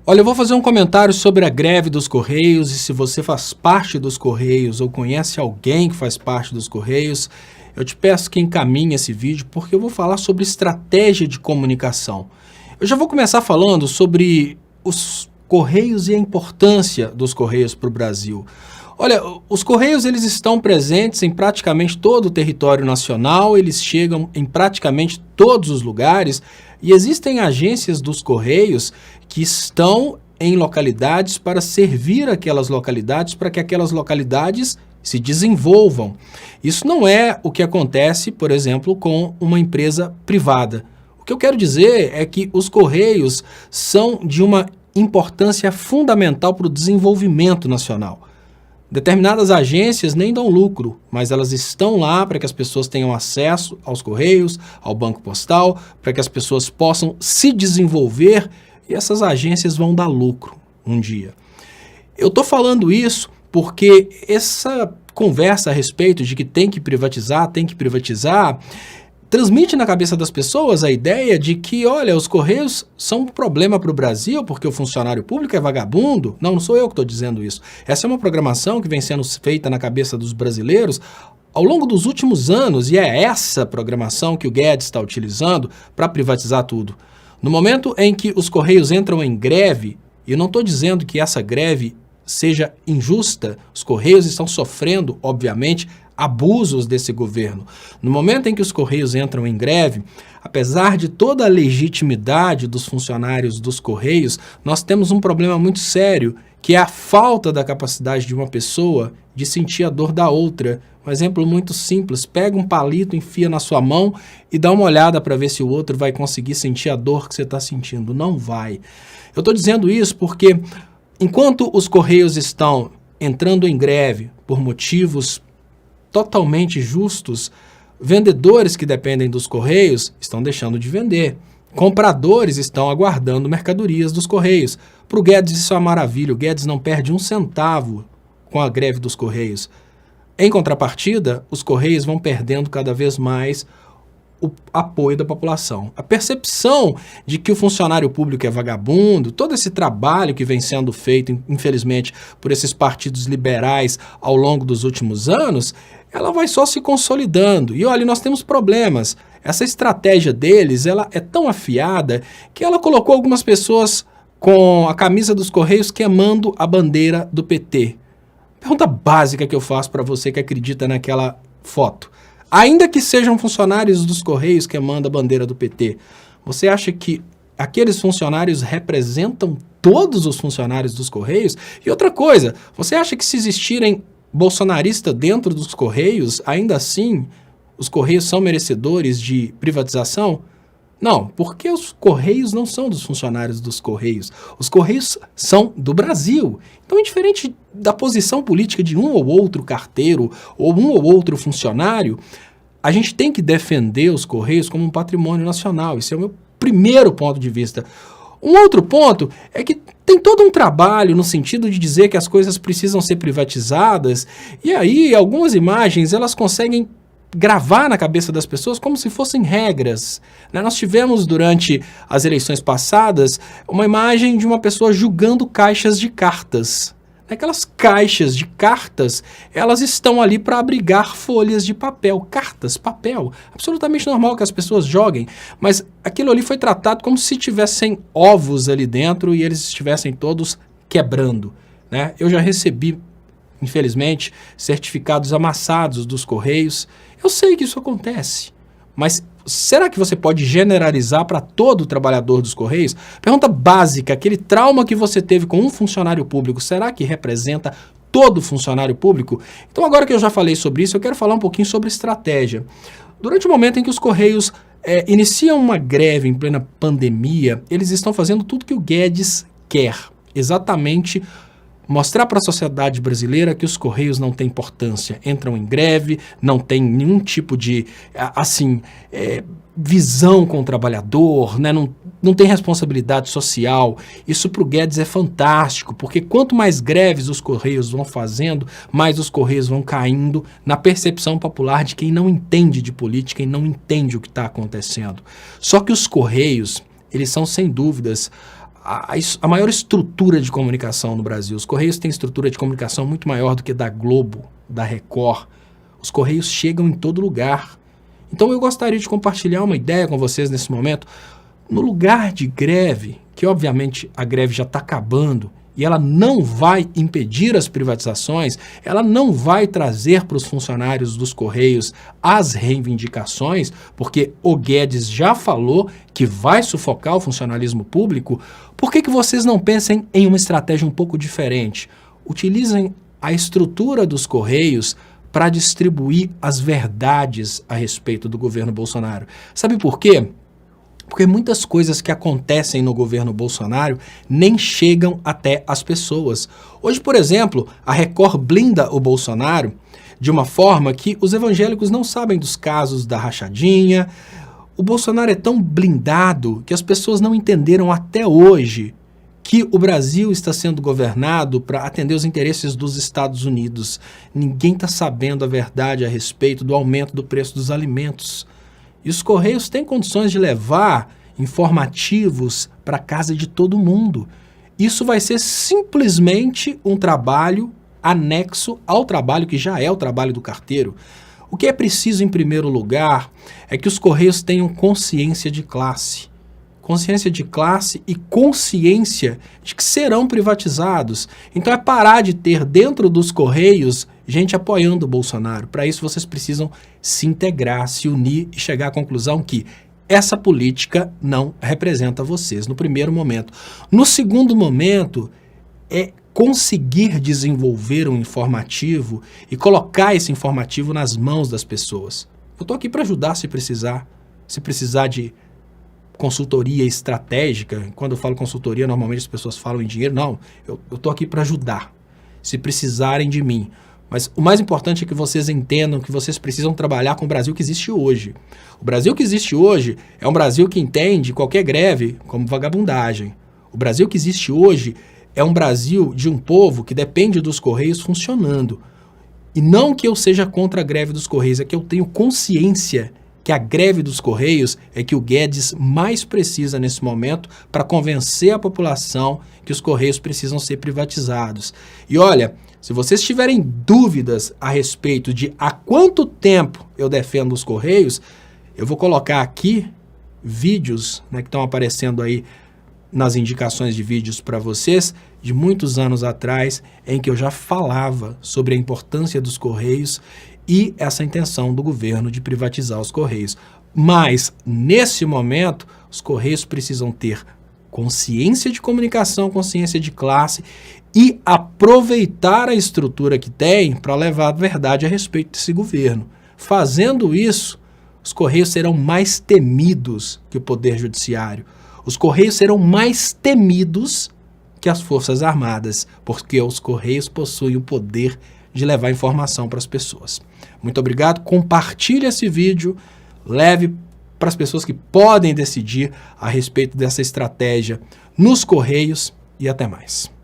Olha, eu vou fazer um comentário sobre a greve dos Correios e se você faz parte dos Correios ou conhece alguém que faz parte dos Correios, eu te peço que encaminhe esse vídeo porque eu vou falar sobre estratégia de comunicação. Eu já vou começar falando sobre os Correios e a importância dos Correios para o Brasil. Olha, os Correios eles estão presentes em praticamente todo o território nacional, eles chegam em praticamente todos os lugares e existem agências dos Correios que estão em localidades para servir aquelas localidades, para que aquelas localidades se desenvolvam. Isso não é o que acontece, por exemplo, com uma empresa privada. O que eu quero dizer é que os Correios são de uma importância fundamental para o desenvolvimento nacional. Determinadas agências nem dão lucro, mas elas estão lá para que as pessoas tenham acesso aos Correios, ao Banco Postal, para que as pessoas possam se desenvolver e essas agências vão dar lucro um dia. Eu estou falando isso porque essa conversa a respeito de que tem que privatizar, transmite na cabeça das pessoas a ideia de que, olha, os Correios são um problema para o Brasil porque o funcionário público é vagabundo. Não sou eu que estou dizendo isso. Essa é uma programação que vem sendo feita na cabeça dos brasileiros ao longo dos últimos anos e é essa programação que o Guedes está utilizando para privatizar tudo. No momento em que os Correios entram em greve, e eu não estou dizendo que essa greve seja injusta, os Correios estão sofrendo, obviamente, abusos desse governo. No momento em que os Correios entram em greve, apesar de toda a legitimidade dos funcionários dos Correios, nós temos um problema muito sério, que é a falta da capacidade de uma pessoa de sentir a dor da outra. Um exemplo muito simples, pega um palito, enfia na sua mão e dá uma olhada para ver se o outro vai conseguir sentir a dor que você está sentindo. Não vai. Eu estou dizendo isso porque enquanto os Correios estão entrando em greve por motivos totalmente justos, vendedores que dependem dos Correios estão deixando de vender. Compradores estão aguardando mercadorias dos Correios. Para o Guedes isso é uma maravilha, o Guedes não perde um centavo com a greve dos Correios. Em contrapartida, os Correios vão perdendo cada vez mais o apoio da população. A percepção de que o funcionário público é vagabundo, todo esse trabalho que vem sendo feito, infelizmente, por esses partidos liberais ao longo dos últimos anos, ela vai só se consolidando. E olha, nós temos problemas. Essa estratégia deles, ela é tão afiada que ela colocou algumas pessoas com a camisa dos Correios queimando a bandeira do PT. Pergunta básica que eu faço para você que acredita naquela foto. Ainda que sejam funcionários dos Correios queimando a bandeira do PT, você acha que aqueles funcionários representam todos os funcionários dos Correios? E outra coisa, você acha que se existirem bolsonaristas dentro dos Correios, ainda assim os Correios são merecedores de privatização? Não, porque os Correios não são dos funcionários dos Correios. Os Correios são do Brasil. Então, indiferente da posição política de um ou outro carteiro ou um ou outro funcionário, a gente tem que defender os Correios como um patrimônio nacional. Esse é o meu primeiro ponto de vista. Um outro ponto é que tem todo um trabalho no sentido de dizer que as coisas precisam ser privatizadas e aí algumas imagens elas conseguem gravar na cabeça das pessoas como se fossem regras. Nós tivemos durante as eleições passadas uma imagem de uma pessoa julgando caixas de cartas. Aquelas caixas de cartas, elas estão ali para abrigar folhas de papel, cartas, papel, absolutamente normal que as pessoas joguem, mas aquilo ali foi tratado como se tivessem ovos ali dentro e eles estivessem todos quebrando. Eu já recebi, infelizmente, certificados amassados dos Correios. Eu sei que isso acontece, mas será que você pode generalizar para todo o trabalhador dos Correios? Pergunta básica, aquele trauma que você teve com um funcionário público, será que representa todo funcionário público? Então agora que eu já falei sobre isso, eu quero falar um pouquinho sobre estratégia. Durante o momento em que os Correios iniciam uma greve em plena pandemia, eles estão fazendo tudo que o Guedes quer, exatamente mostrar para a sociedade brasileira que os Correios não têm importância, entram em greve, não tem nenhum tipo de, visão com o trabalhador, não tem responsabilidade social. Isso para o Guedes é fantástico, porque quanto mais greves os Correios vão fazendo, mais os Correios vão caindo na percepção popular de quem não entende de política e não entende o que está acontecendo. Só que os Correios, eles são sem dúvidas a maior estrutura de comunicação no Brasil. Os Correios têm estrutura de comunicação muito maior do que da Globo, da Record. Os Correios chegam em todo lugar. Então eu gostaria de compartilhar uma ideia com vocês nesse momento. No lugar de greve, que obviamente a greve já está acabando, e ela não vai impedir as privatizações, ela não vai trazer para os funcionários dos Correios as reivindicações, porque o Guedes já falou que vai sufocar o funcionalismo público. Por que vocês não pensem em uma estratégia um pouco diferente? Utilizem a estrutura dos Correios para distribuir as verdades a respeito do governo Bolsonaro. Sabe por quê? Porque muitas coisas que acontecem no governo Bolsonaro nem chegam até as pessoas. Hoje, por exemplo, a Record blinda o Bolsonaro de uma forma que os evangélicos não sabem dos casos da rachadinha. O Bolsonaro é tão blindado que as pessoas não entenderam até hoje que o Brasil está sendo governado para atender os interesses dos Estados Unidos. Ninguém está sabendo a verdade a respeito do aumento do preço dos alimentos. E os Correios têm condições de levar informativos para a casa de todo mundo. Isso vai ser simplesmente um trabalho anexo ao trabalho que já é o trabalho do carteiro. O que é preciso, em primeiro lugar, é que os Correios tenham consciência de classe. Consciência de classe e consciência de que serão privatizados. Então é parar de ter dentro dos Correios gente apoiando o Bolsonaro. Para isso vocês precisam se integrar, se unir e chegar à conclusão que essa política não representa vocês no primeiro momento. No segundo momento é conseguir desenvolver um informativo e colocar esse informativo nas mãos das pessoas. Eu estou aqui para ajudar se precisar de consultoria estratégica. Quando eu falo consultoria, normalmente as pessoas falam em dinheiro. Não, eu estou aqui para ajudar, se precisarem de mim. Mas o mais importante é que vocês entendam que vocês precisam trabalhar com o Brasil que existe hoje. O Brasil que existe hoje é um Brasil que entende qualquer greve como vagabundagem. O Brasil que existe hoje é um Brasil de um povo que depende dos Correios funcionando. E não que eu seja contra a greve dos Correios, é que eu tenho consciência que a greve dos Correios é que o Guedes mais precisa nesse momento para convencer a população que os Correios precisam ser privatizados. E olha, se vocês tiverem dúvidas a respeito de há quanto tempo eu defendo os Correios, eu vou colocar aqui vídeos, né, que estão aparecendo aí nas indicações de vídeos para vocês, de muitos anos atrás, em que eu já falava sobre a importância dos Correios e essa intenção do governo de privatizar os Correios. Mas, nesse momento, os Correios precisam ter consciência de comunicação, consciência de classe e aproveitar a estrutura que tem para levar a verdade a respeito desse governo. Fazendo isso, os Correios serão mais temidos que o Poder Judiciário. Os Correios serão mais temidos que as Forças Armadas, porque os Correios possuem o poder de levar informação para as pessoas. Muito obrigado, compartilhe esse vídeo, leve para as pessoas que podem decidir a respeito dessa estratégia nos Correios e até mais.